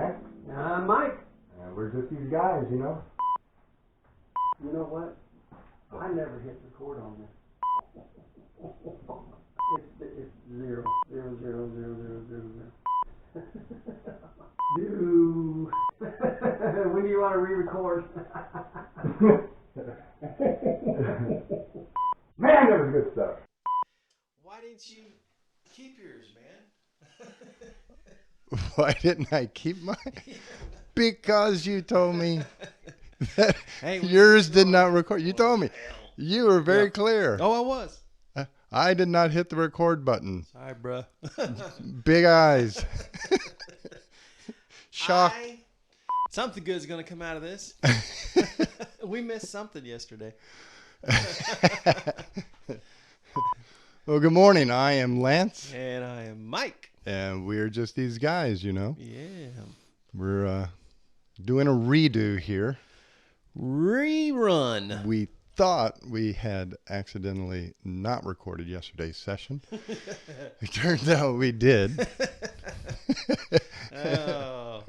Lance. Mike. We're just these guys, you know. You know what? I never hit record on this. It's 0, 0, 0, 0, 0, 0, 0. When do you want to re-record? Man, that was good stuff. Why didn't you keep yours, man? Why didn't I keep mine? Because you told me that yours did not record. You told me. You were very clear. Oh, I was. I did not hit the record button. Sorry, bruh. Big eyes. Shock. Something good is going to come out of this. We missed something yesterday. Well, good morning. I am Lance. And I am Mike. And we're just these guys, you know. Yeah. We're doing a redo here. Rerun. We thought we had accidentally not recorded yesterday's session. It turns out we did. Oh.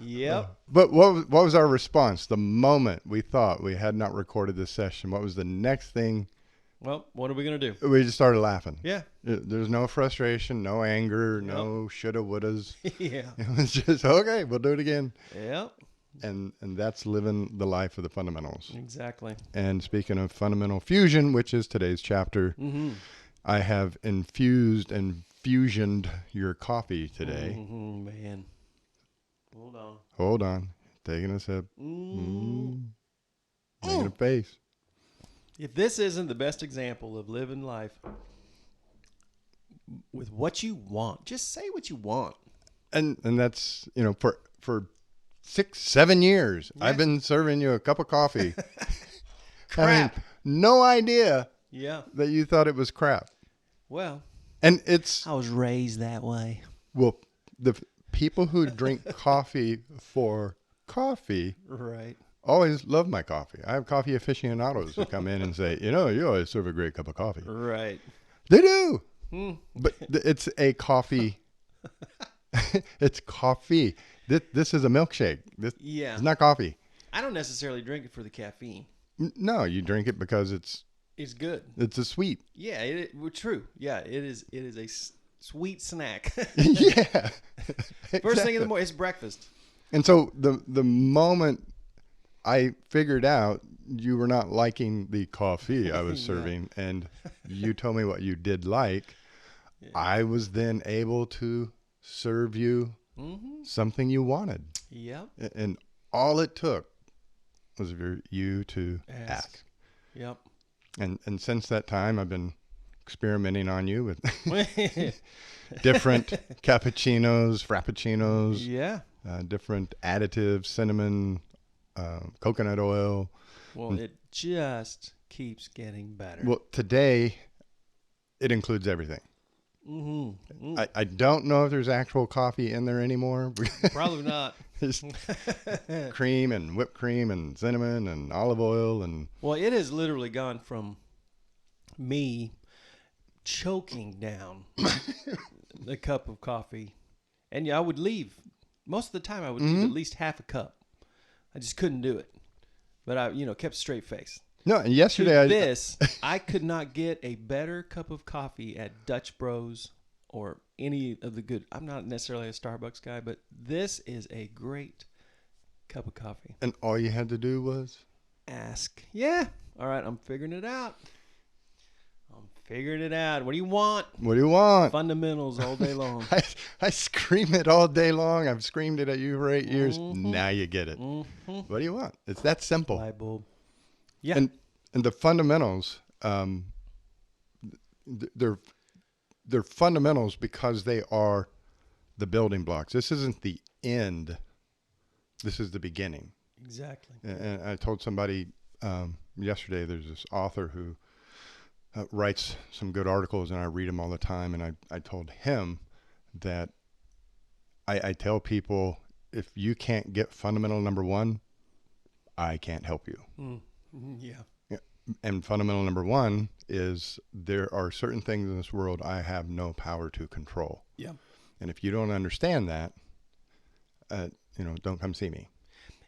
Yep. But what was our response the moment we thought we had not recorded this session? What was the next thing? Well, what are we going to do? We just started laughing. Yeah. There's no frustration, no anger, no shoulda, wouldas. Yeah. It was just, okay, we'll do it again. Yep. And that's living the life of the fundamentals. Exactly. And speaking of fundamental fusion, which is today's chapter, I have infused and fusioned your coffee today. Man. Hold on. Hold on. Taking a sip. Making a face. If this isn't the best example of living life with what you want, just say what you want. And that's, you know, for 6-7 years, I've been serving you a cup of coffee. Crap. No idea that you thought it was crap. Well, and I was raised that way. Well, the people who drink coffee for coffee always love my coffee. I have coffee aficionados who come in and say, you know, you always serve a great cup of coffee. Right. They do. But it's a coffee. It's coffee. This is a milkshake. It's not coffee. I don't necessarily drink it for the caffeine. No, you drink it because it's good. It's a sweet. Yeah, true. Yeah, it is a sweet snack. Yeah. First thing in the morning, it's breakfast. And so the moment I figured out you were not liking the coffee I was serving and you told me what you did like, I was then able to serve you something you wanted. Yep. And all it took was for you to ask. Yep. And since that time, I've been experimenting on you with different cappuccinos, frappuccinos, different additives, cinnamon, coconut oil. Well, it just keeps getting better. Well, today it includes everything. I don't know if there's actual coffee in there anymore. Probably not. There's cream and whipped cream and cinnamon and olive oil and. Well, it has literally gone from me choking down a cup of coffee, and I would leave. Most of the time, I would leave at least half a cup. I just couldn't do it, but I, kept a straight face. No, and yesterday I could not get a better cup of coffee at Dutch Bros or any of the good. I'm not necessarily a Starbucks guy, but this is a great cup of coffee. And all you had to do was ask. Yeah. All right. I'm figuring it out. What do you want? What do you want? Fundamentals all day long. I scream it all day long. I've screamed it at you for 8 years. Now you get it. What do you want? It's that simple. Light bulb. Yeah. And the fundamentals, they're fundamentals because they are the building blocks. This isn't the end. This is the beginning. Exactly. And I told somebody yesterday, there's this author who writes some good articles, and I read them all the time. And I told him that I tell people, if you can't get fundamental number one, I can't help you. Yeah. And fundamental number one is there are certain things in this world I have no power to control. Yeah. And if you don't understand that, don't come see me.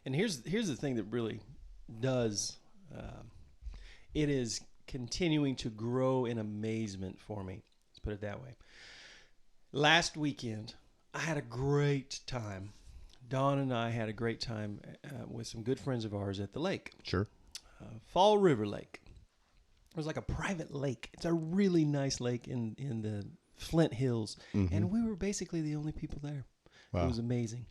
And here's the thing that really does, it is continuing to grow in amazement for me. Let's put it that way. Last weekend, I had a great time. Dawn and I had a great time with some good friends of ours at the lake. Sure. Fall River Lake. It was like a private lake. It's a really nice lake in the Flint Hills. Mm-hmm. And we were basically the only people there. Wow. It was amazing.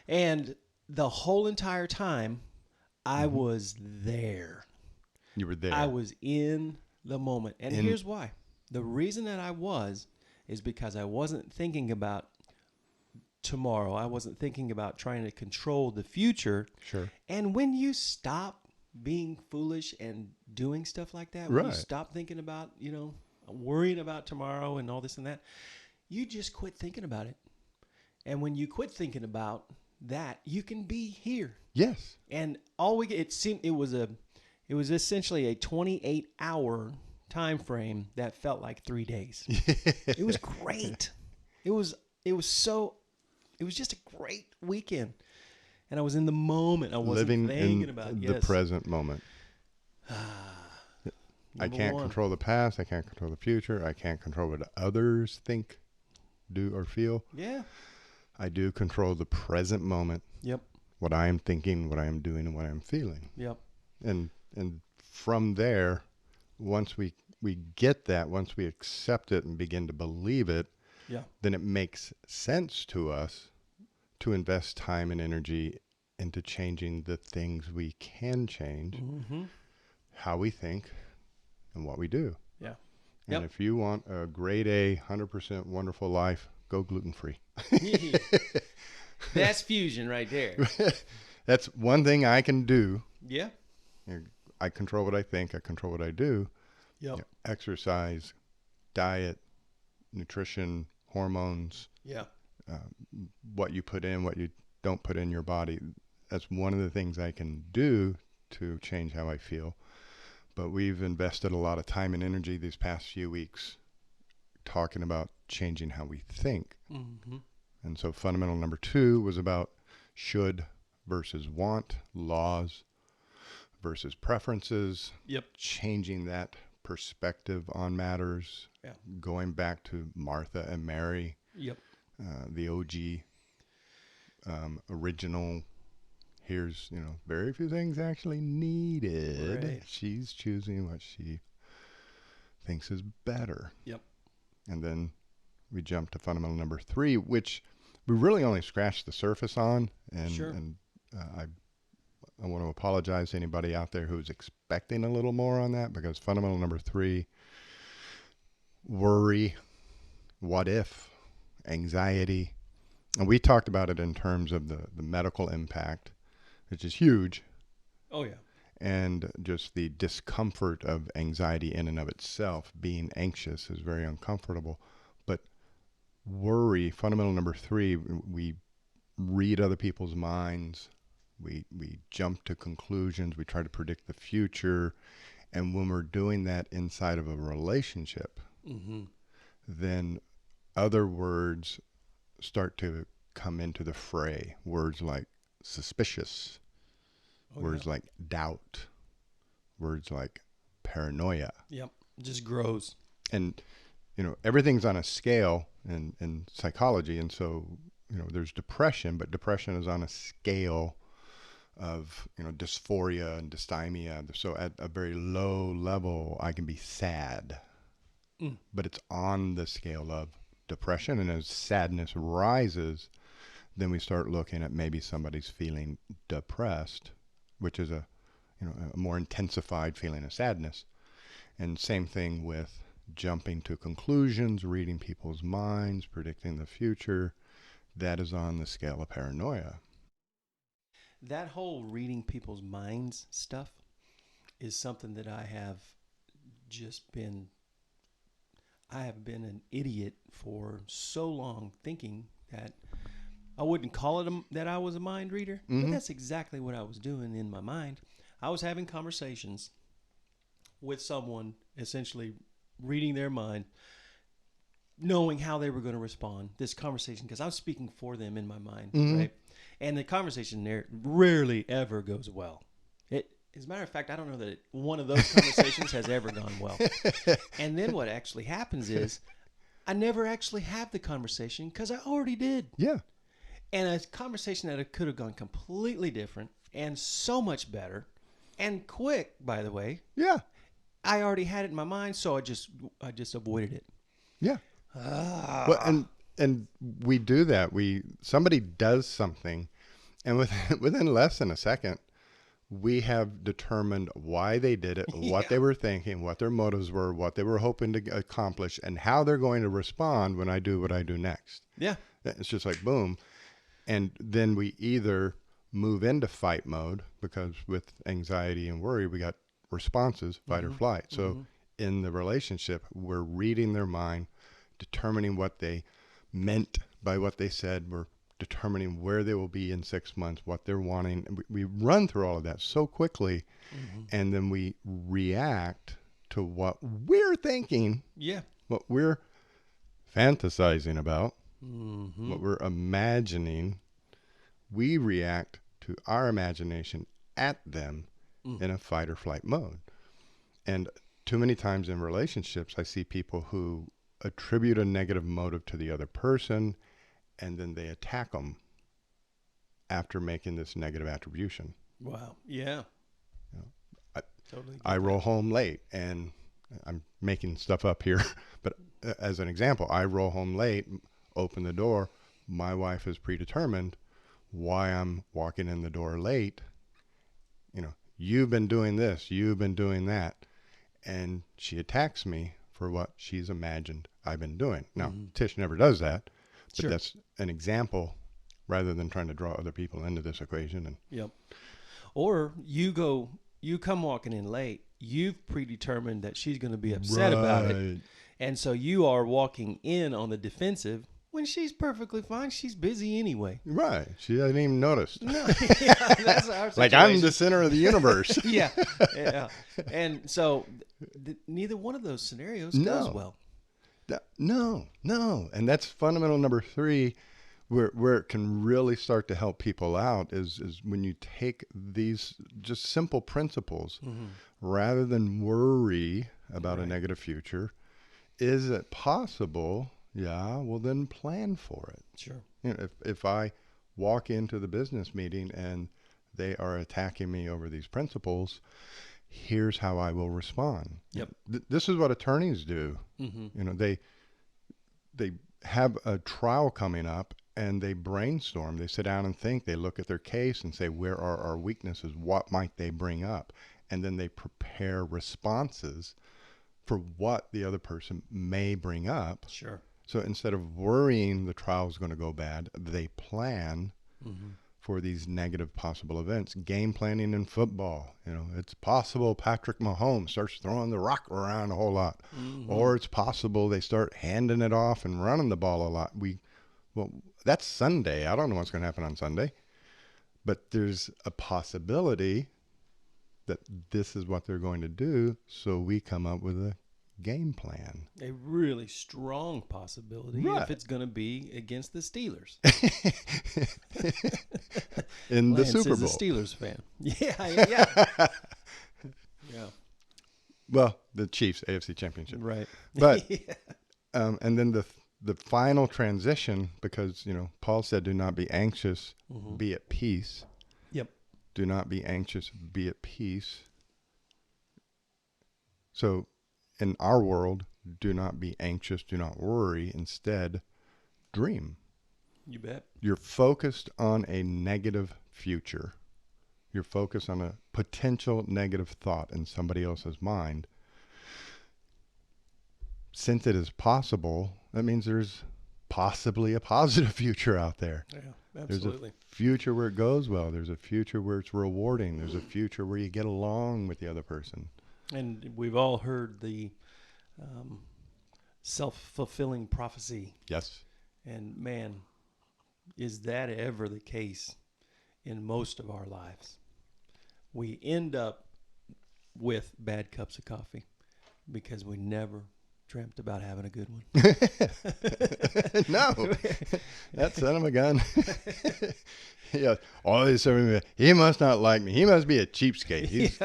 And the whole entire time, I was there. You were there. I was in the moment. And here's why. The reason that I was is because I wasn't thinking about tomorrow. I wasn't thinking about trying to control the future. Sure. And when you stop being foolish and doing stuff like that, when you Right. stop thinking about, worrying about tomorrow and all this and that, you just quit thinking about it. And when you quit thinking about that, you can be here. Yes. And it was essentially a 28-hour time frame that felt like 3 days. It was great. It was just a great weekend. And I was in the moment. I wasn't Living thinking in about the present moment. I can't one. control the past. I can't control the future. I can't control what others think, do, or feel. Yeah. I do control the present moment. Yep. What I am thinking, what I am doing, and what I am feeling. Yep. And from there, once we get that, once we accept it and begin to believe it, Yeah. then it makes sense to us to invest time and energy into changing the things we can change, Mm-hmm. how we think, and what we do. Yeah. And Yep. if you want a grade A, 100% wonderful life, go gluten-free. That's fusion right there. That's one thing I can do. Yeah. I control what I think. I control what I do. Yep. Exercise, diet, nutrition, hormones, Yeah. what you put in, what you don't put in your body. That's one of the things I can do to change how I feel. But we've invested a lot of time and energy these past few weeks talking about changing how we think. Mm-hmm. And so fundamental number 2 was about should versus want, laws versus preferences. Yep. Changing that perspective on matters. Yeah. Going back to Martha and Mary, Yep. the OG original. Here's, very few things actually needed. Right. She's choosing what she thinks is better. Yep. And then we jump to fundamental number 3, which we really only scratched the surface on. And, Sure. and I want to apologize to anybody out there who's expecting a little more on that, because fundamental number 3, worry, what if, anxiety. And we talked about it in terms of the medical impact, which is huge. Oh, yeah. And just the discomfort of anxiety in and of itself. Being anxious is very uncomfortable. But worry, fundamental number 3, we read other people's minds. We jump to conclusions. We try to predict the future. And when we're doing that inside of a relationship, Mm-hmm. then other words start to come into the fray. Words like suspicious, words like doubt, words like paranoia. Yep. It just grows. And, everything's on a scale in psychology. And so, there's depression, but depression is on a scale of, dysphoria and dysthymia. So at a very low level, I can be sad. But it's on the scale of depression. And as sadness rises, then we start looking at maybe somebody's feeling depressed, which is a more intensified feeling of sadness. And same thing with jumping to conclusions, reading people's minds, predicting the future. That is on the scale of paranoia. That whole reading people's minds stuff is something that I have been an idiot for so long, thinking that I wouldn't call it that I was a mind reader, but that's exactly what I was doing in my mind. I was having conversations with someone, essentially reading their mind, knowing how they were going to respond this conversation, because I was speaking for them in my mind, right? And the conversation there rarely ever goes well. As a matter of fact, I don't know that one of those conversations has ever gone well. And then what actually happens is I never actually have the conversation because I already did. Yeah. And a conversation that could have gone completely different and so much better and quick, by the way. Yeah. I already had it in my mind, so I just avoided it. Yeah. Well, and we do that. Somebody does something, and within less than a second, we have determined why they did it, what they were thinking, what their motives were, what they were hoping to accomplish, and how they're going to respond when I do what I do next. Yeah. It's just like boom. And then we either move into fight mode, because with anxiety and worry, we got responses, fight or flight. So in the relationship, we're reading their mind, determining what they meant by what they said. We're determining where they will be in 6 months, what they're wanting. And we run through all of that so quickly, and then we react to what we're thinking, what we're fantasizing about, what we're imagining. We react to our imagination at them in a fight or flight mode. And too many times in relationships, I see people who attribute a negative motive to the other person, and then they attack them after making this negative attribution. Wow. Yeah. You know, Totally. I roll home late, and I'm making stuff up here, but as an example, I roll home late, open the door. My wife has predetermined why I'm walking in the door late. You know, you've been doing this, you've been doing that. And she attacks me for what she's imagined I've been doing. Now, Tish never does that, but that's an example rather than trying to draw other people into this equation. And Yep. Or you come walking in late, you've predetermined that she's going to be upset about it. And so you are walking in on the defensive when she's perfectly fine. She's busy anyway. Right. She hasn't even noticed. No, yeah, that's our situation. Like I'm the center of the universe. Yeah. And so neither one of those scenarios goes well. No. And that's fundamental number 3, where it can really start to help people out is when you take these just simple principles, rather than worry about a negative future. Is it possible? Yeah, well then plan for it. Sure. You know, if I walk into the business meeting and they are attacking me over these principles, here's how I will respond. Yep. This is what attorneys do. You know, they have a trial coming up and they brainstorm. They sit down and think. They look at their case and say, where are our weaknesses? What might they bring up? And then they prepare responses for what the other person may bring up. Sure. So instead of worrying the trial is going to go bad, they plan for these negative possible events. Game planning in football. You know, it's possible Patrick Mahomes starts throwing the rock around a whole lot. Or it's possible they start handing it off and running the ball a lot. Well, that's Sunday. I don't know what's going to happen on Sunday. But there's a possibility that this is what they're going to do. So we come up with a game plan. A really strong possibility if it's going to be against the Steelers. In the Lance Super Bowl. is a Steelers fan. Yeah. Well, the Chiefs, AFC Championship. Right. But, and then the final transition, because, you know, Paul said, do not be anxious, be at peace. Yep. Do not be anxious, be at peace. So, in our world, do not be anxious, do not worry. Instead, dream. You bet. You're focused on a negative future. You're focused on a potential negative thought in somebody else's mind. Since it is possible, that means there's possibly a positive future out there. Yeah, absolutely. There's a future where it goes well. There's a future where it's rewarding. There's a future where you get along with the other person. And we've all heard the self-fulfilling prophecy. Yes. And man, is that ever the case in most of our lives? We end up with bad cups of coffee because we never dreamt about having a good one. No, that son of a gun. Yeah, always serving me. He must not like me. He must be a cheapskate. He's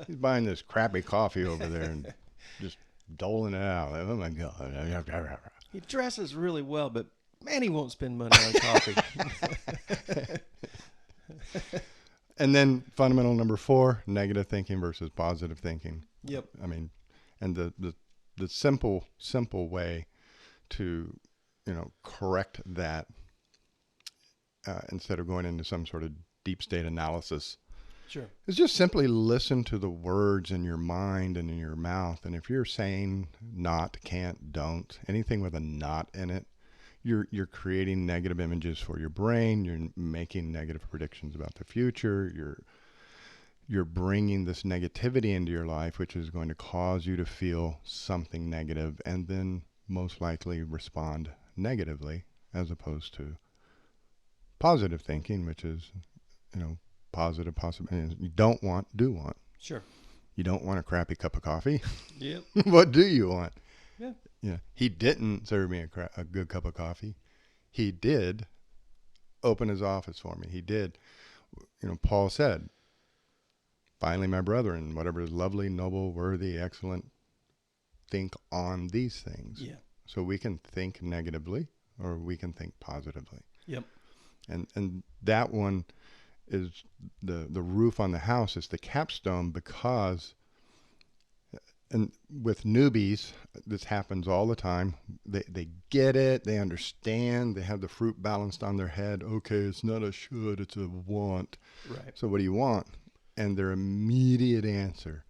buying this crappy coffee over there and just doling it out. Oh my God. He dresses really well, but man, he won't spend money on coffee. And then fundamental number 4, negative thinking versus positive thinking. Yep. I mean, and the simple way to, correct that, instead of going into some sort of deep state analysis, Sure. is just simply listen to the words in your mind and in your mouth. And if you're saying not, can't, don't, anything with a not in it, you're creating negative images for your brain. You're making negative predictions about the future. You're bringing this negativity into your life, which is going to cause you to feel something negative and then most likely respond negatively, as opposed to positive thinking, which is, positive possibilities. You don't want, do want. Sure. You don't want a crappy cup of coffee. Yep. What do you want? Yeah. Yeah. He didn't serve me a good cup of coffee. He did open his office for me. He did. Paul said, finally, my brethren, whatever is lovely, noble, worthy, excellent, think on these things. Yeah. So we can think negatively or we can think positively. Yep. And that one is the roof on the house is the capstone, because, and with newbies, this happens all the time. They get it. They understand. They have the fruit balanced on their head. Okay, it's not a should, it's a want. Right. So what do you want? And their immediate answer,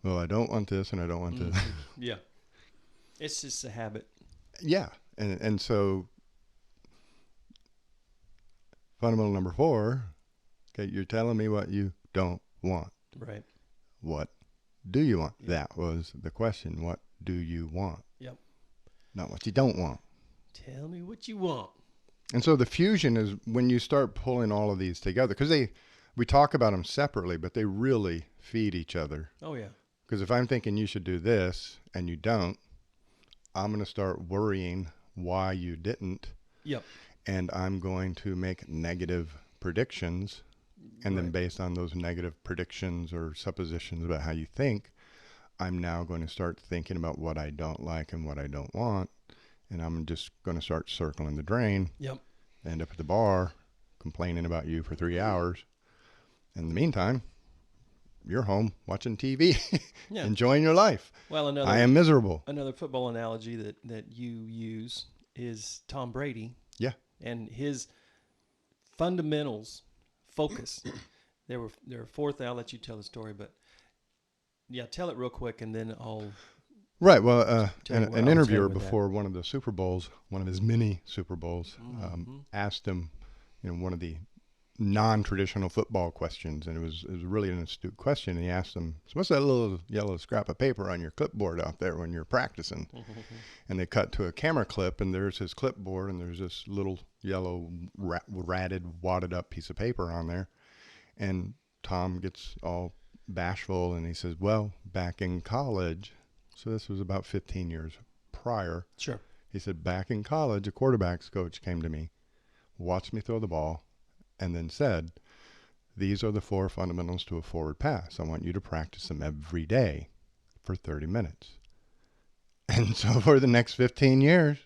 well, I don't want this and I don't want this. Yeah. It's just a habit. Yeah. And so fundamental number 4, okay, you're telling me what you don't want. Right. What do you want? Yeah. That was the question. What do you want? Yep. Not what you don't want. Tell me what you want. And so the fusion is when you start pulling all of these together, because we talk about them separately, but they really feed each other. Oh, yeah. Because if I'm thinking you should do this and you don't, I'm going to start worrying why you didn't. Yep. And I'm going to make negative predictions. And then Right. based on those negative predictions or suppositions about how you think, I'm now going to start thinking about what I don't like and what I don't want. And I'm just going to start circling the drain. Yep. End up at the bar complaining about you for 3 hours. In the meantime, you're home watching TV, Yeah. enjoying your life. Well, I am miserable. another football analogy that you use is Tom Brady. Yeah. And his fundamentals focus. There were 4 things. I'll let you tell the story, but yeah, tell it real quick, and then I'll. Right. Well, Tell you where I an was interviewer headed with that. before one of the Super Bowls, one of his mini Super Bowls, Mm-hmm. asked him, one of the non-traditional football questions, and it was really an astute question. And he asked him, "So what's that little yellow scrap of paper on your clipboard out there when you're practicing?" And they cut to a camera clip, and there's his clipboard, and there's this little yellow ratted, wadded up piece of paper on there. And Tom gets all bashful, and he says, "Well, back in college," so this was about 15 years prior. Sure. He said, "Back in college, a quarterback's coach came to me, watched me throw the ball, and then said, 'These are the 4 fundamentals to a forward pass. I want you to practice them every day for 30 minutes. And so for the next 15 years,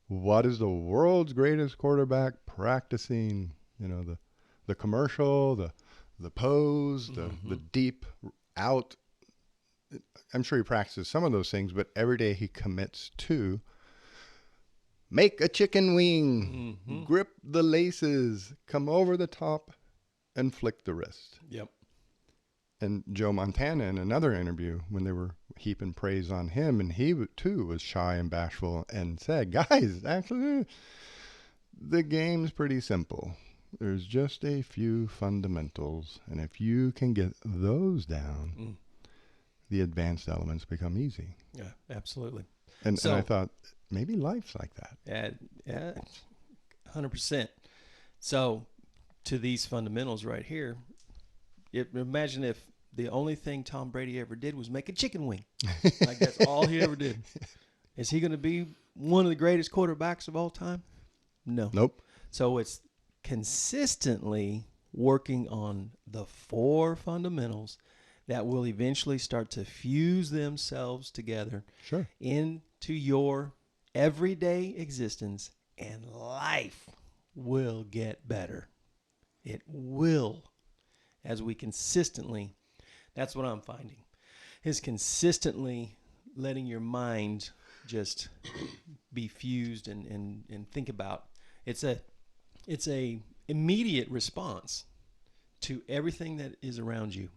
what is the world's greatest quarterback practicing? The commercial, the pose, the deep out. I'm sure he practices some of those things, but every day he commits to make a chicken wing, grip the laces, come over the top, and flick the wrist." Yep. And Joe Montana, in another interview, when they were heaping praise on him, and he too was shy and bashful, and said, "Guys, actually, the game's pretty simple. There's just a few fundamentals, and if you can get those down, the advanced elements become easy." Yeah, absolutely. And So- I thought, maybe life's like that. Yeah, 100%. So, to these fundamentals right here, imagine if the only thing Tom Brady ever did was make a chicken wing. Like that's all he ever did. Is he going to be one of the greatest quarterbacks of all time? No. Nope. So it's consistently working on the 4 fundamentals that will eventually start to fuse themselves together Sure. into your everyday existence, and life will get better. It will, as we consistently, that's what I'm finding, is consistently letting your mind just be fused and think about. It's a immediate response to everything that is around you.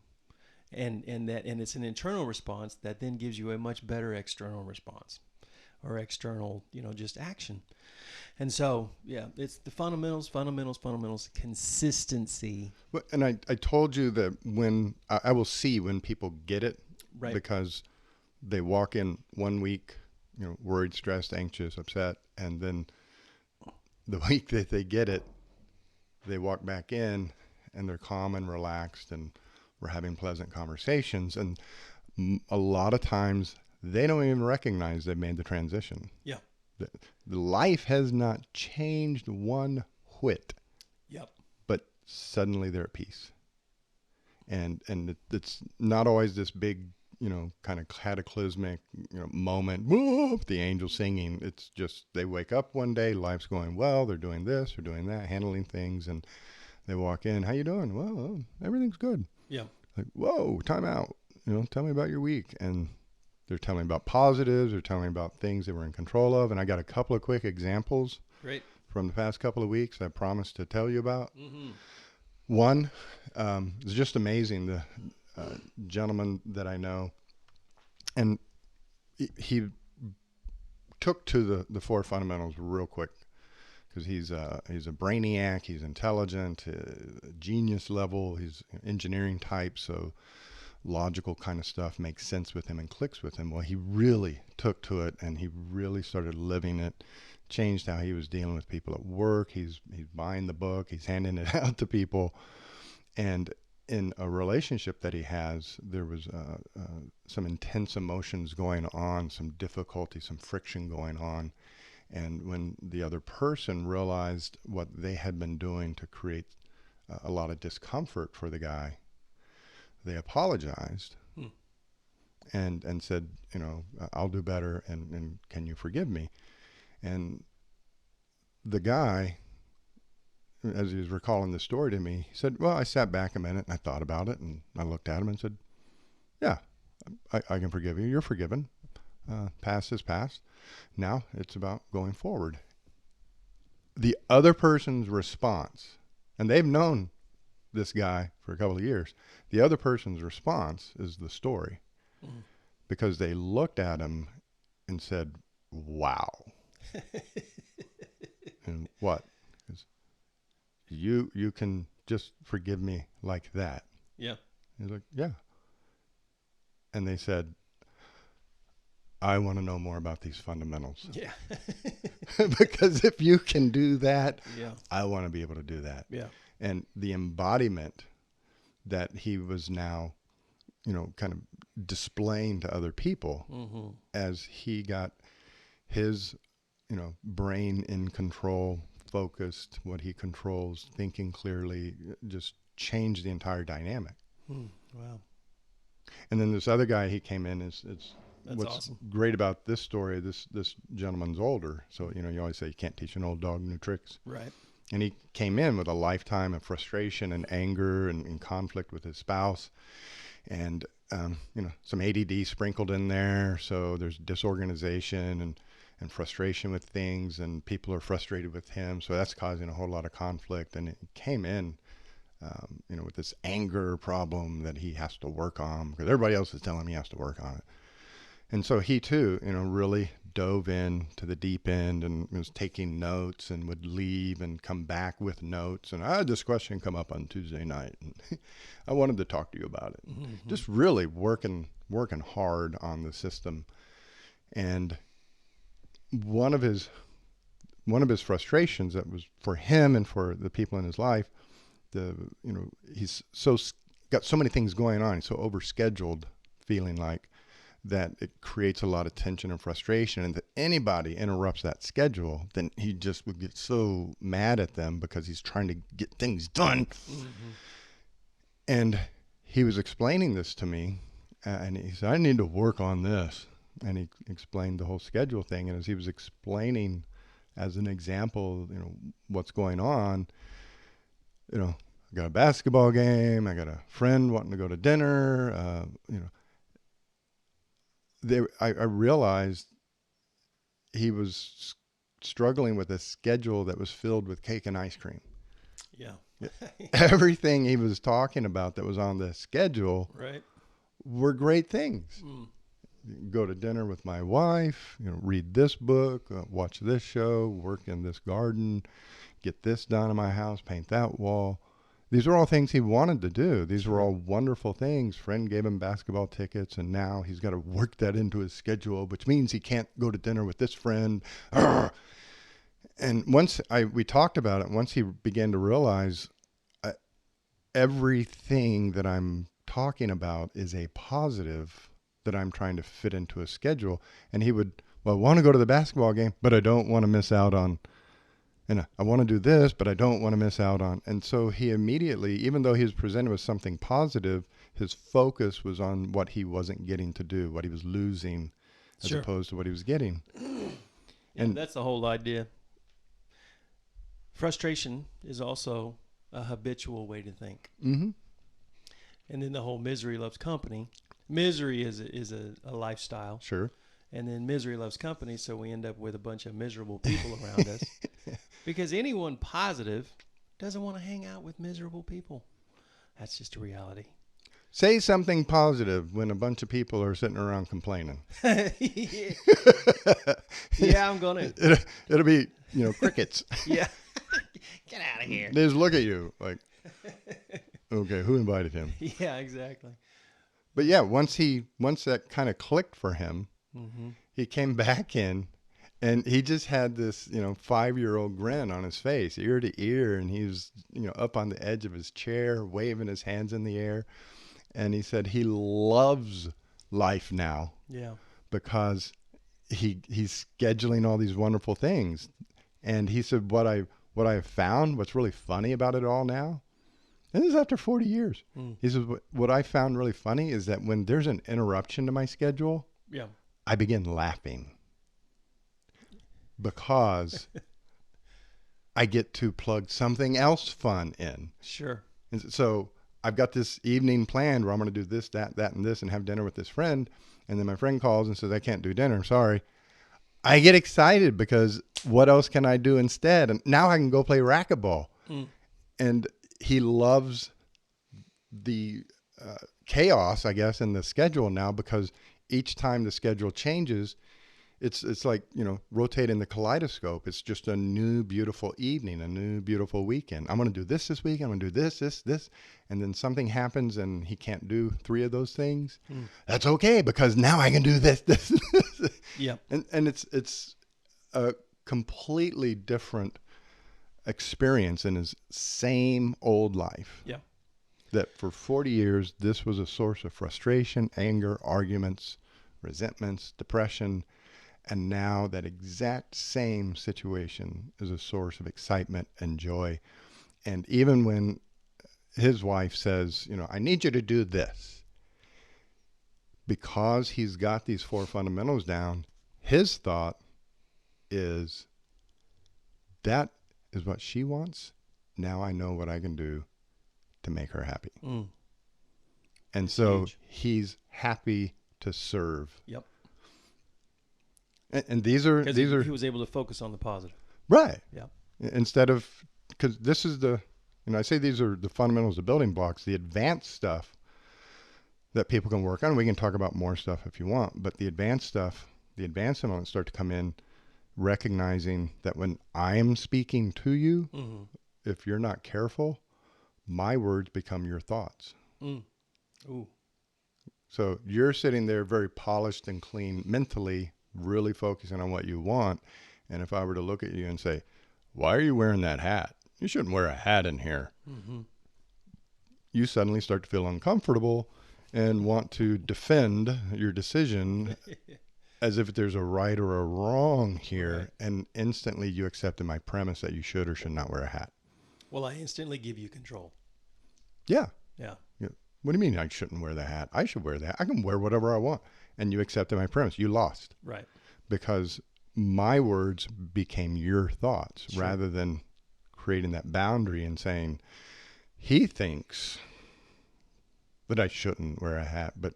And it's an internal response that then gives you a much better external response or external, just action. And so, yeah, it's the fundamentals, consistency. And I told you that when I will see when people get it, Right. because they walk in 1 week, worried, stressed, anxious, upset, and then the week that they get it, they walk back in and they're calm and relaxed, and we're having pleasant conversations. And a lot of times they don't even recognize they've made the transition. Yeah. The life has not changed one whit. Yep. But suddenly they're at peace. And it's not always this big, kind of cataclysmic, moment, whoa, the angels singing. It's just they wake up one day, life's going well, they're doing this, they're doing that, handling things, and they walk in, how you doing? Well, everything's good. Yeah. Like, whoa, time out. Tell me about your week. And they're telling me about positives, they're telling me about things they were in control of. And I got a couple of quick examples. Great. From the past couple of weeks I promised to tell you about. Mm-hmm. One is just amazing. The gentleman that I know, and he took to the 4 fundamentals real quick, because he's a brainiac, he's intelligent, genius level, he's engineering type, so logical kind of stuff makes sense with him and clicks with him. Well, he really took to it, and he really started living it. Changed how he was dealing with people at work. He's buying the book, he's handing it out to people. And in a relationship that he has, there was some intense emotions going on, some difficulty, some friction going on. And when the other person realized what they had been doing to create a lot of discomfort for the guy, they apologized and said, I'll do better, and can you forgive me? And the guy, as he was recalling the story to me, he said, well, I sat back a minute and I thought about it, and I looked at him and said, yeah, I can forgive you. You're forgiven. Past is past. Now it's about going forward. The other person's response, and they've known this guy for a couple of years, the other person's response is the story. Mm-hmm. Because they looked at him and said, wow. And what? You can just forgive me like that. Yeah. He's like, yeah. And they said, I want to know more about these fundamentals. Yeah. Because if you can do that, yeah, I want to be able to do that. Yeah. And the embodiment that he was now, kind of displaying to other people as he got his, brain in control, focused, what he controls, thinking clearly, just changed the entire dynamic. Wow. And then this other guy, he came in, that's what's awesome. Great about this story, this gentleman's older. So, you always say you can't teach an old dog new tricks. Right. And he came in with a lifetime of frustration and anger and conflict with his spouse. And, some ADD sprinkled in there. So there's disorganization and frustration with things, and people are frustrated with him. So that's causing a whole lot of conflict. And it came in, with this anger problem that he has to work on, because everybody else is telling him he has to work on it. And so he too, really dove in to the deep end and was taking notes, and would leave and come back with notes. And I had this question come up on Tuesday night, and I wanted to talk to you about it. Mm-hmm. Just really working hard on the system. And one of his frustrations that was for him and for the people in his life, he's so got so many things going on. He's so overscheduled, feeling like that it creates a lot of tension and frustration. And that anybody interrupts that schedule, then he just would get so mad at them because he's trying to get things done. Mm-hmm. And he was explaining this to me, and he said, I need to work on this. And he explained the whole schedule thing. And as he was explaining as an example, what's going on, I got a basketball game, I got a friend wanting to go to dinner, I realized he was struggling with a schedule that was filled with cake and ice cream. Yeah. Everything he was talking about that was on the schedule were great things. Go to dinner with my wife, read this book, watch this show, work in this garden, get this done in my house, paint that wall. These are all things he wanted to do. These were all wonderful things. Friend gave him basketball tickets, and now he's got to work that into his schedule, which means he can't go to dinner with this friend. And once we talked about it, once he began to realize everything that I'm talking about is a positive that I'm trying to fit into a schedule. And he would, I want to go to the basketball game, but I don't want to miss out on, I want to do this, but I don't want to miss out on. And so he immediately, even though he was presented with something positive, his focus was on what he wasn't getting to do, what he was losing, as opposed to what he was getting. And that's the whole idea. Frustration is also a habitual way to think. Mm-hmm. And then the whole misery loves company. Misery is a lifestyle. Sure. And then misery loves company, so we end up with a bunch of miserable people around us. Because anyone positive doesn't want to hang out with miserable people. That's just a reality. Say something positive when a bunch of people are sitting around complaining. Yeah, I'm going to. It'll be, crickets. Yeah. Get out of here. They just look at you like, okay, who invited him? Yeah, exactly. But yeah, once that kind of clicked for him, he came back in, and he just had this, 5-year-old grin on his face, ear to ear, and he was, up on the edge of his chair, waving his hands in the air, and he said he loves life now, because he's scheduling all these wonderful things, and he said what I have found, what's really funny about it all now. And this is after 40 years. He says, what I found really funny is that when there's an interruption to my schedule, I begin laughing because I get to plug something else fun in. Sure. And so I've got this evening planned where I'm going to do this, that, and this, and have dinner with this friend. And then my friend calls and says, I can't do dinner. Sorry. I get excited because what else can I do instead? And now I can go play racquetball. And he loves the chaos, I guess, in the schedule now, because each time the schedule changes, it's like, rotating the kaleidoscope. It's just a new, beautiful evening, a new, beautiful weekend. I'm going to do this week. I'm going to do this. And then something happens and he can't do 3 of those things. That's okay, because now I can do this. Yeah. And it's a completely different experience in his same old life. Yeah. That for 40 years, this was a source of frustration, anger, arguments, resentments, depression. And now that exact same situation is a source of excitement and joy. And even when his wife says, I need you to do this, because he's got these 4 fundamentals down, his thought is, that is what she wants. Now I know what I can do to make her happy. And so he's happy to serve. Yep. And these are he was able to focus on the positive. Right. Yeah. Instead of, because this is I say these are the fundamentals, the building blocks, the advanced stuff that people can work on. We can talk about more stuff if you want, but the advanced stuff, the advanced elements start to come in, recognizing that when I am speaking to you, if you're not careful, my words become your thoughts. Ooh. So you're sitting there very polished and clean mentally, really focusing on what you want. And if I were to look at you and say, why are you wearing that hat? You shouldn't wear a hat in here. you suddenly start to feel uncomfortable and want to defend your decision as if there's a right or a wrong here. Right. And instantly you accepted my premise that you should or should not wear a hat. Well, I instantly give you control. Yeah. Yeah. Yeah. What do you mean I shouldn't wear the hat? I should wear the hat. I can wear whatever I want. And you accepted my premise. You lost. Right. Because my words became your thoughts Sure. rather than creating that boundary and saying, he thinks that I shouldn't wear a hat, but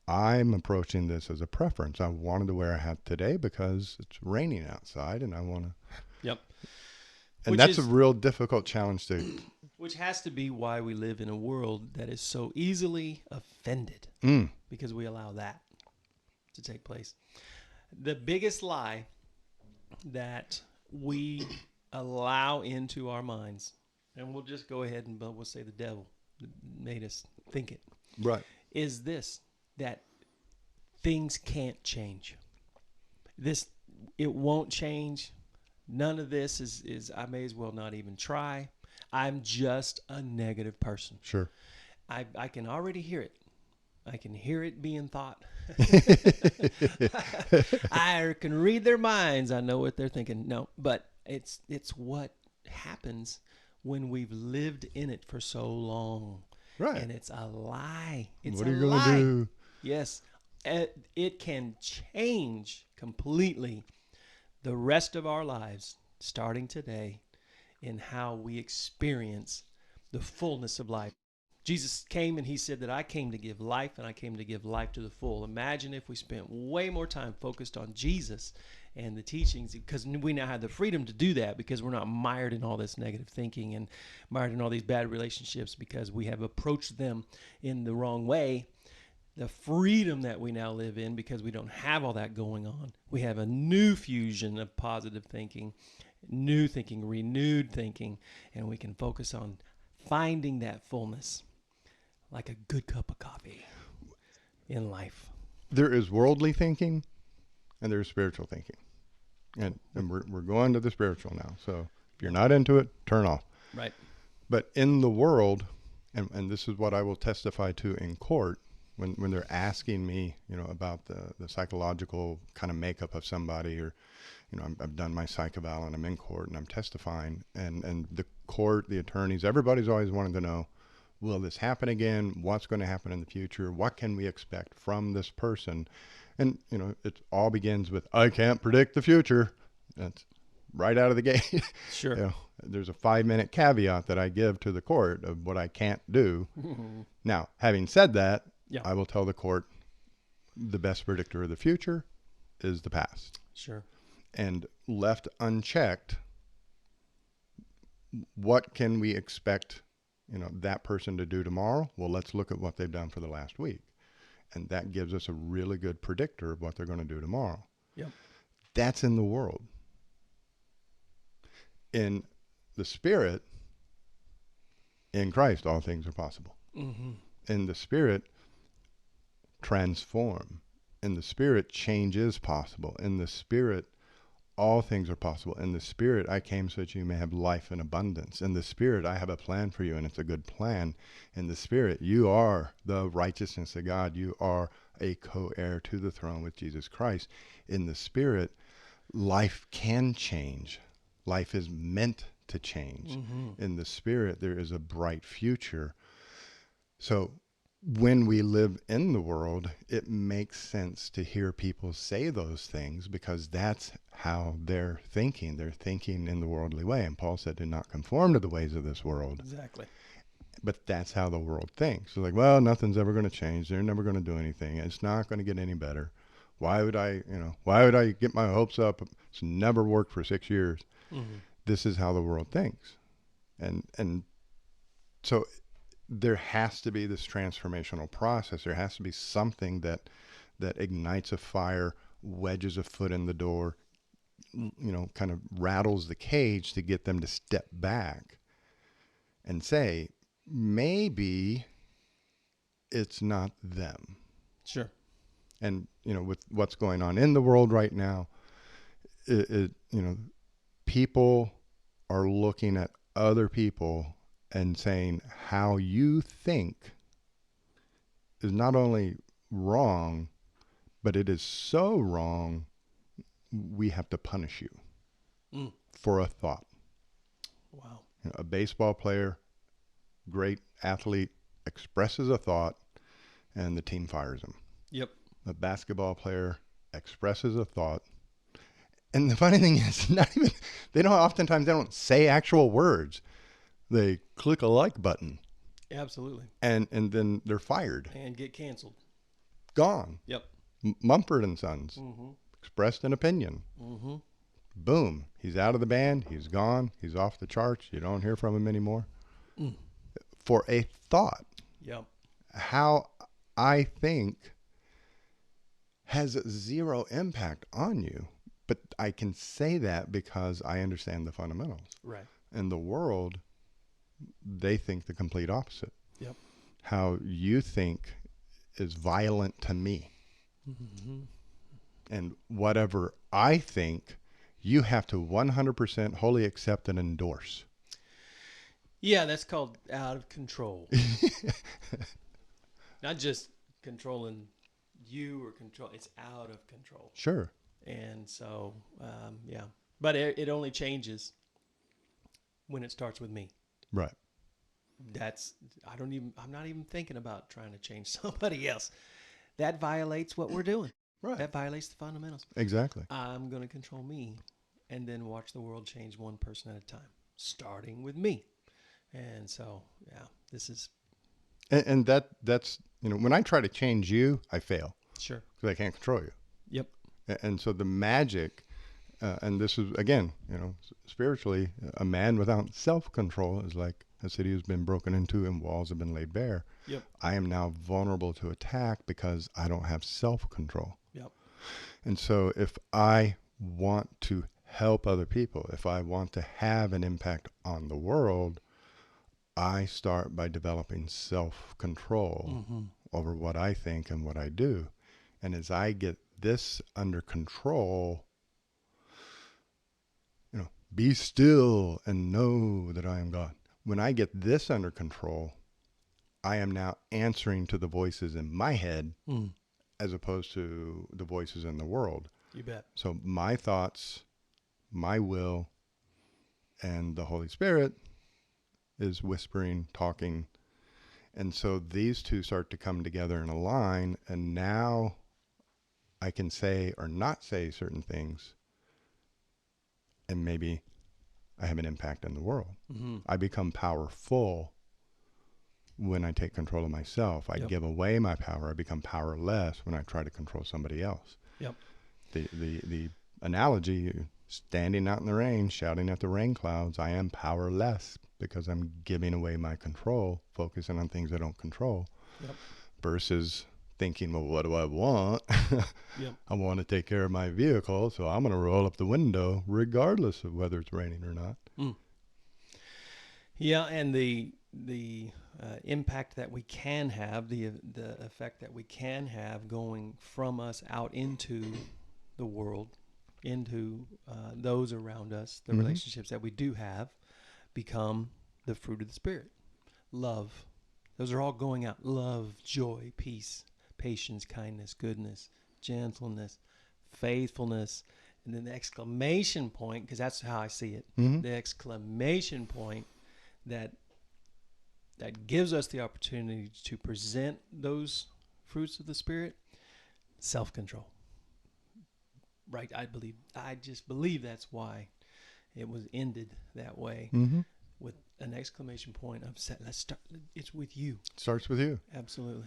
I'm approaching this as a preference. I wanted to wear a hat today because it's raining outside and I want to. Yep. And Which that's is- a real difficult challenge to. Which has to be why we live in a world that is so easily offended, because we allow that to take place. The biggest lie that we allow into our minds, and we'll just go ahead and we'll say the devil made us think it, Right. is this, that things can't change. It won't change. None of this is I may as well not even try. I'm just a negative person. Sure. I can already hear it. I can hear it being thought. I can read their minds. I know what they're thinking. No, but it's what happens when we've lived in it for so long. Right. And it's a lie. It's What are a you going lie. to do? Yes. It can change completely the rest of our lives starting today in how we experience the fullness of life. Jesus came and he said that I came to give life and I came to give life to the full. Imagine if we spent way more time focused on Jesus and the teachings, because we now have the freedom to do that because we're not mired in all this negative thinking and mired in all these bad relationships because we have approached them in the wrong way. The freedom that we now live in because we don't have all that going on. We have a new fusion of positive thinking, new thinking, renewed thinking, and we can focus on finding that fullness like a good cup of coffee in life. There is worldly thinking and there's spiritual thinking. And we're going to the spiritual now. So if you're not into it, turn off. Right. But in the world, and this is what I will testify to in court, when they're asking me, about the psychological kind of makeup of somebody, or, I've done my psych eval and I'm in court and I'm testifying, and the court, the attorneys, everybody's always wanting to know, will this happen again? What's going to happen in the future? What can we expect from this person? And, it all begins with, I can't predict the future. That's right out of the gate. Sure. There's a 5-minute caveat that I give to the court of what I can't do. Now, having said that, Yeah. I will tell the court the best predictor of the future is the past. Sure. And left unchecked, what can we expect, that person to do tomorrow? Well, let's look at what they've done for the last week. And that gives us a really good predictor of what they're going to do tomorrow. Yep. That's in the world. In the spirit, in Christ, all things are possible. Mm-hmm. In the spirit, transform. In the spirit, change is possible. In the spirit, all things are possible. In the spirit, I came so that you may have life in abundance. In the spirit, I have a plan for you, and it's a good plan. In the spirit, you are the righteousness of God. You are a co-heir to the throne with Jesus Christ. In the spirit, life can change. Life is meant to change. Mm-hmm. In the spirit, there is a bright future. So when we live in the world, it makes sense to hear people say those things because that's how they're thinking. They're thinking in the worldly way. And Paul said, do not conform to the ways of this world. Exactly. But that's how the world thinks. They're like, well, nothing's ever going to change. They're never going to do anything. It's not going to get any better. Why would I get my hopes up? It's never worked for 6 years. Mm-hmm. This is how the world thinks. And so there has to be this transformational process. There has to be something that ignites a fire, wedges a foot in the door, kind of rattles the cage to get them to step back and say, maybe it's not them. Sure. And, with what's going on in the world right now, people are looking at other people and saying how you think is not only wrong, but it is so wrong, we have to punish you for a thought. Wow. You know, a baseball player, great athlete, expresses a thought, and the team fires him. Yep. A basketball player expresses a thought. And the funny thing is, oftentimes they don't say actual words. They click a like button. Absolutely. And then they're fired. And get canceled. Gone. Yep. Mumford and Sons expressed an opinion. Boom. He's out of the band. He's gone. He's off the charts. You don't hear from him anymore. For a thought. Yep. How I think has zero impact on you. But I can say that because I understand the fundamentals. Right. In the world, they think the complete opposite. Yep. How you think is violent to me. And whatever I think, you have to 100% wholly accept and endorse. Yeah, that's called out of control. Not just controlling you or control, it's out of control. Sure. And so, yeah. But it only changes when it starts with me. Right. I'm not even thinking about trying to change somebody else. That violates what we're doing. Right. That violates the fundamentals. Exactly. I'm going to control me and then watch the world change one person at a time, starting with me. And so, yeah, this is. And that's, when I try to change you, I fail. Sure. Because I can't control you. Yep. And so the magic, and this is, again, spiritually, a man without self-control is like a city has been broken into and walls have been laid bare. Yep. I am now vulnerable to attack because I don't have self-control. Yep. And so if I want to help other people, if I want to have an impact on the world, I start by developing self-control over what I think and what I do. And as I get this under control, be still and know that I am God. When I get this under control, I am now answering to the voices in my head as opposed to the voices in the world. You bet. So my thoughts, my will, and the Holy Spirit is whispering, talking. And so these two start to come together in a line, and now I can say or not say certain things, and maybe I have an impact in the world. I become powerful when I take control of myself. I give away my power. I become powerless when I try to control somebody else. Yep. The analogy, standing out in the rain, shouting at the rain clouds, I am powerless because I'm giving away my control, focusing on things I don't control, versus thinking, well, what do I want? I want to take care of my vehicle, so I'm going to roll up the window regardless of whether it's raining or not. Yeah, and the impact that we can have, the effect that we can have going from us out into the world, into those around us, the relationships that we do have, become the fruit of the Spirit. Love. Those are all going out. Love, joy, peace, patience, kindness, goodness, gentleness, faithfulness, and then the exclamation point, because that's how I see it, the exclamation point that gives us the opportunity to present those fruits of the Spirit, self-control. Right? I just believe that's why it was ended that way, with an exclamation point of, let's start, it's with you. It starts with you. Absolutely.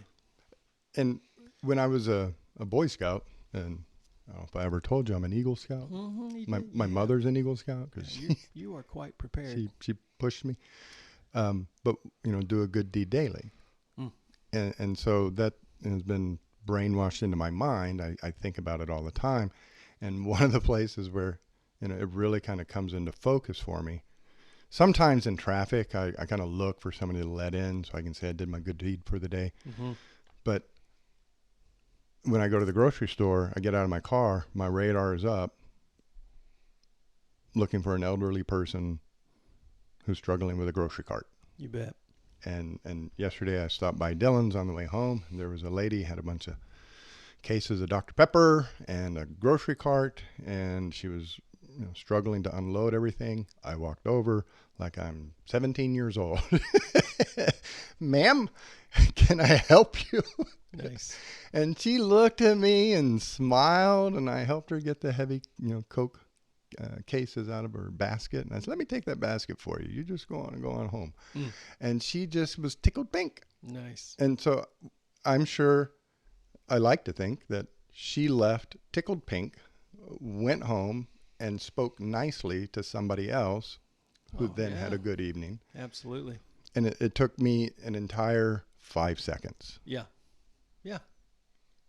And when I was a Boy Scout, and I don't know if I ever told you I'm an Eagle Scout. My mother's an Eagle Scout because you are quite prepared. She pushed me. But do a good deed daily, and so that has been brainwashed into my mind. I think about it all the time, and one of the places where it really kind of comes into focus for me. Sometimes in traffic, I kind of look for somebody to let in so I can say I did my good deed for the day. But when I go to the grocery store, I get out of my car, my radar is up, looking for an elderly person who's struggling with a grocery cart. You bet. And yesterday I stopped by Dillon's on the way home, and there was a lady had a bunch of cases of Dr. Pepper and a grocery cart, and she was struggling to unload everything. I walked over like I'm 17 years old. Ma'am, can I help you? Nice. And she looked at me and smiled, and I helped her get the heavy, Coke cases out of her basket. And I said, let me take that basket for you. You just go on home. And she just was tickled pink. Nice. And so I'm sure, I like to think that she left tickled pink, went home, and spoke nicely to somebody else who then had a good evening. Absolutely. And it took me an entire 5 seconds. Yeah. Yeah.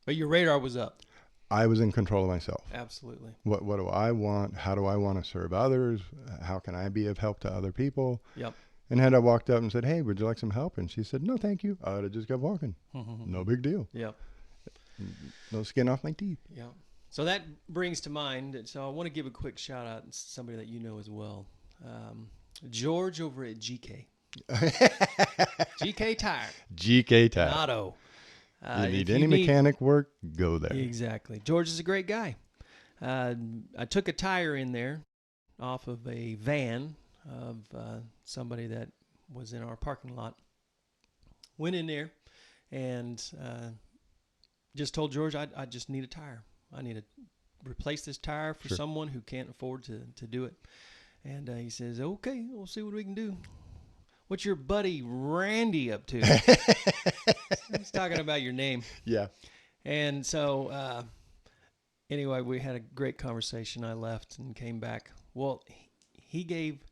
But your radar was up. I was in control of myself. Absolutely. What do I want? How do I want to serve others? How can I be of help to other people? Yep. And had I walked up and said, hey, would you like some help? And she said, no, thank you. I would have just kept walking. No big deal. Yep. No skin off my teeth. Yeah. So that brings to mind, so I want to give a quick shout out to somebody that you know as well. George over at GK. GK Tire. GK Tire. Auto. You need any mechanic work, go there. Exactly. George is a great guy. I took a tire in there off of a van of somebody that was in our parking lot. Went in there and just told George I just need a tire. I need to replace this tire for someone who can't afford to do it. And he says, okay, we'll see what we can do. What's your buddy Randy up to? He's talking about your name. Yeah. And so anyway, we had a great conversation. I left and came back. Well, he gave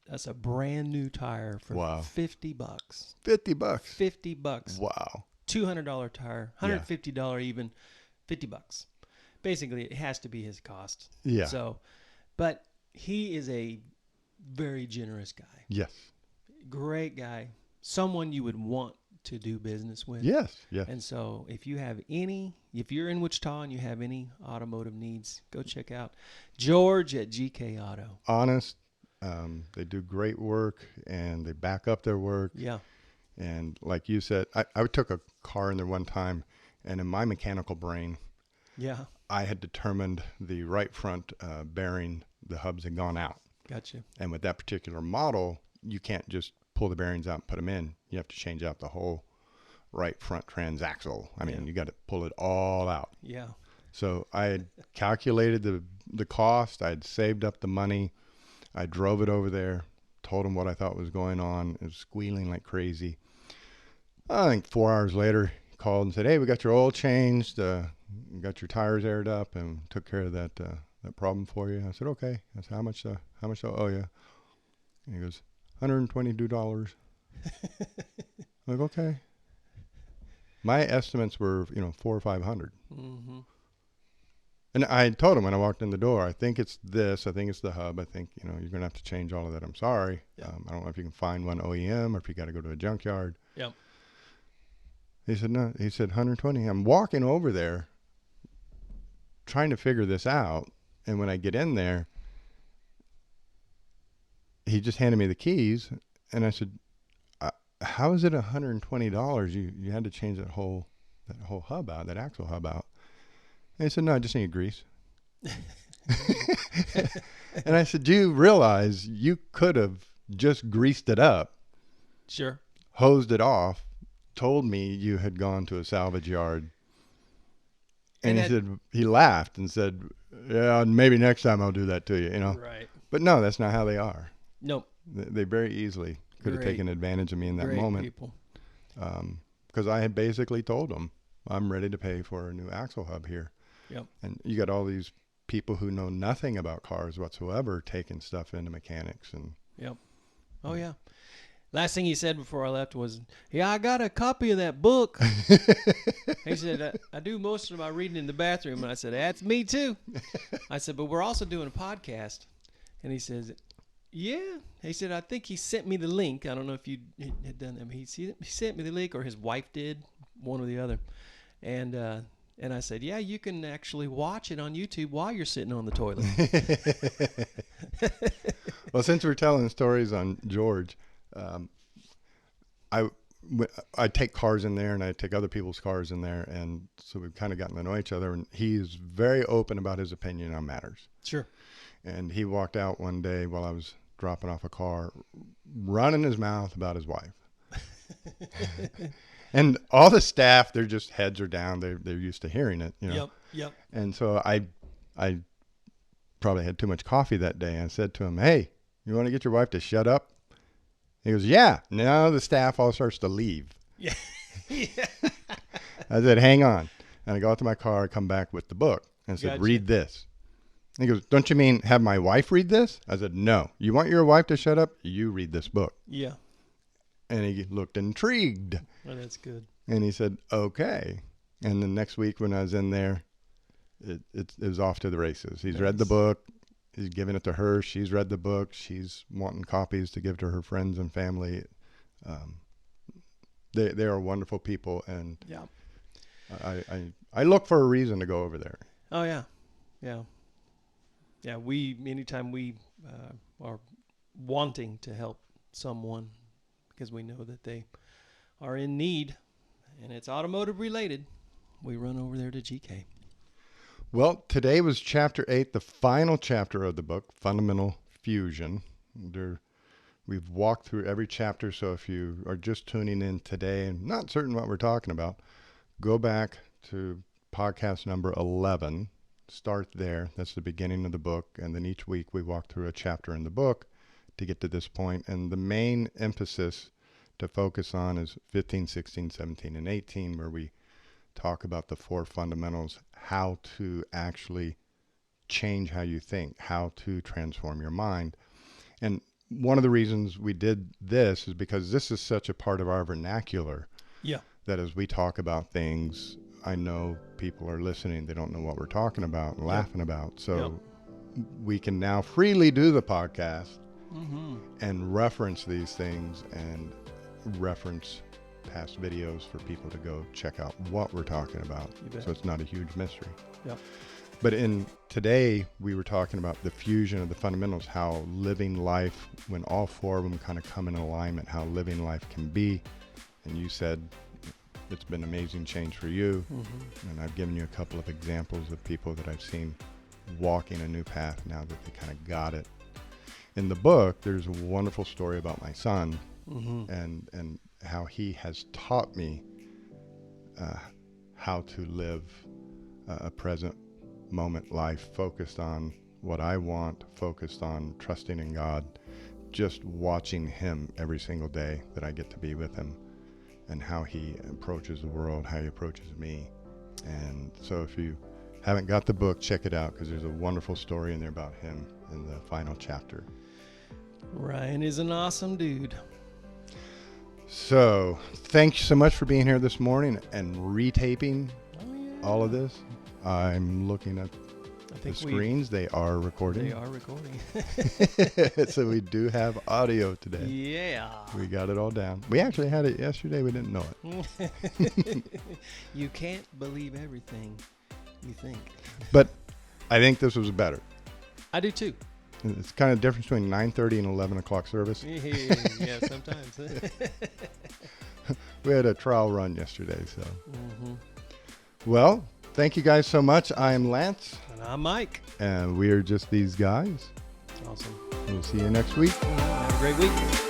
us a brand new tire for $50. $50. $50. Wow. $200 tire, $150 even, $50. Basically, it has to be his cost. Yeah. So, but he is a very generous guy. Yes. Great guy. Someone you would want to do business with. Yes. Yes. And so if you're in Wichita and you have any automotive needs, go check out George at GK Auto. Honest. They do great work and they back up their work. Yeah. And like you said, I took a car in there one time, and in my mechanical brain, I had determined the right front bearing, the hubs had gone out. Gotcha. And with that particular model, you can't just pull the bearings out and put them in. You have to change out the whole right front transaxle. I mean, you got to pull it all out. Yeah. So I had calculated the cost. I had saved up the money. I drove it over there, told him what I thought was going on. It was squealing like crazy. I think 4 hours later, he called and said, hey, we got your oil changed. We got your tires aired up and took care of that problem for you. I said, okay. I said, how much do I owe you? And he goes, $122. I'm like, okay. My estimates were, $400 or $500. Mm-hmm. And I told him when I walked in the door, I think it's this. I think it's the hub. I think, you're going to have to change all of that. I'm sorry. Yeah. I don't know if you can find one OEM or if you got to go to a junkyard. Yep. He said, no. He said, 120. I'm walking over there trying to figure this out. And when I get in there, he just handed me the keys. And I said, how is it $120? You had to change that whole hub out, that axle hub out. And he said, no, I just need grease. And I said, do you realize you could have just greased it up? Sure. Hosed it off, told me you had gone to a salvage yard. And he laughed and said, yeah, maybe next time I'll do that to you, Right. But no, that's not how they are. Nope. They very easily could have taken advantage of me in that moment. People. Because I had basically told them, I'm ready to pay for a new axle hub here. Yep. And you got all these people who know nothing about cars whatsoever taking stuff into mechanics. And Yep. Oh, yeah. Last thing he said before I left was, yeah, I got a copy of that book. He said, I do most of my reading in the bathroom. And I said, that's me too. I said, but we're also doing a podcast. And he says, yeah. He said, I think he sent me the link. I don't know if you had done that. He sent me the link, or his wife did, one or the other. And I said, yeah, you can actually watch it on YouTube while you're sitting on the toilet. Well, since we're telling stories on George, I take cars in there and I take other people's cars in there. And so we've kind of gotten to know each other, and he's very open about his opinion on matters. Sure. And he walked out one day while I was dropping off a car, running his mouth about his wife. And all the staff, their just heads are down. They're used to hearing it, you know. Yep. And so I probably had too much coffee that day. I said to him, "Hey, you want to get your wife to shut up?" He goes, "Yeah." Now the staff all starts to leave. Yeah. I said, "Hang on." And I go out to my car, I come back with the book, and I said, Gotcha. "Read this." And he goes, "Don't you mean have my wife read this?" I said, "No. You want your wife to shut up? You read this book." Yeah. And he looked intrigued. Well, that's good. And he said, "Okay." And the next week when I was in there, it was off to the races. He's read the book. He's given it to her. She's read the book. She's wanting copies to give to her friends and family. They are wonderful people, and Yeah. I look for a reason to go over there. Oh yeah. Anytime we are wanting to help someone because we know that they are in need and it's automotive related, we run over there to GK. Well, today was chapter 8, the final chapter of the book, Fundamental Fusion. We've walked through every chapter, so if you are just tuning in today and not certain what we're talking about, go back to podcast number 11. Start there. That's the beginning of the book, and then each week we walk through a chapter in the book to get to this point. And the main emphasis to focus on is 15, 16, 17, and 18, where we talk about the 4 fundamentals, how to actually change how you think, how to transform your mind. And one of the reasons we did this is because this is such a part of our vernacular. Yeah. That as we talk about things, I know people are listening, they don't know what we're talking about and laughing about. So we can now freely do the podcast and reference these things and reference past videos for people to go check out what we're talking about. So it's not a huge mystery. Yep. But in today, we were talking about the fusion of the fundamentals, how living life, when all 4 of them kind of come in alignment, how living life can be. And you said it's been amazing change for you. And I've given you a couple of examples of people that I've seen walking a new path now that they kind of got it. In the book, there's a wonderful story about my son and how he has taught me how to live a present moment life, focused on what I want, focused on trusting in God, just watching him every single day that I get to be with him, and how he approaches the world, how he approaches me. And so if you haven't got the book, check it out, because there's a wonderful story in there about him in the final chapter. Ryan is an awesome dude. So thank you so much for being here this morning and retaping all of this. I'm looking at the screens. They are recording. They are recording. So we do have audio today. Yeah. We got it all down. We actually had it yesterday. We didn't know it. You can't believe everything you think. But I think this was better. I do too. It's kind of difference between 9:30 and 11 o'clock service. Yeah, sometimes. We had a trial run yesterday, so. Well, thank you guys so much. I am Lance. And I'm Mike. And we are just these guys. Awesome. We'll see you next week. Have a great week.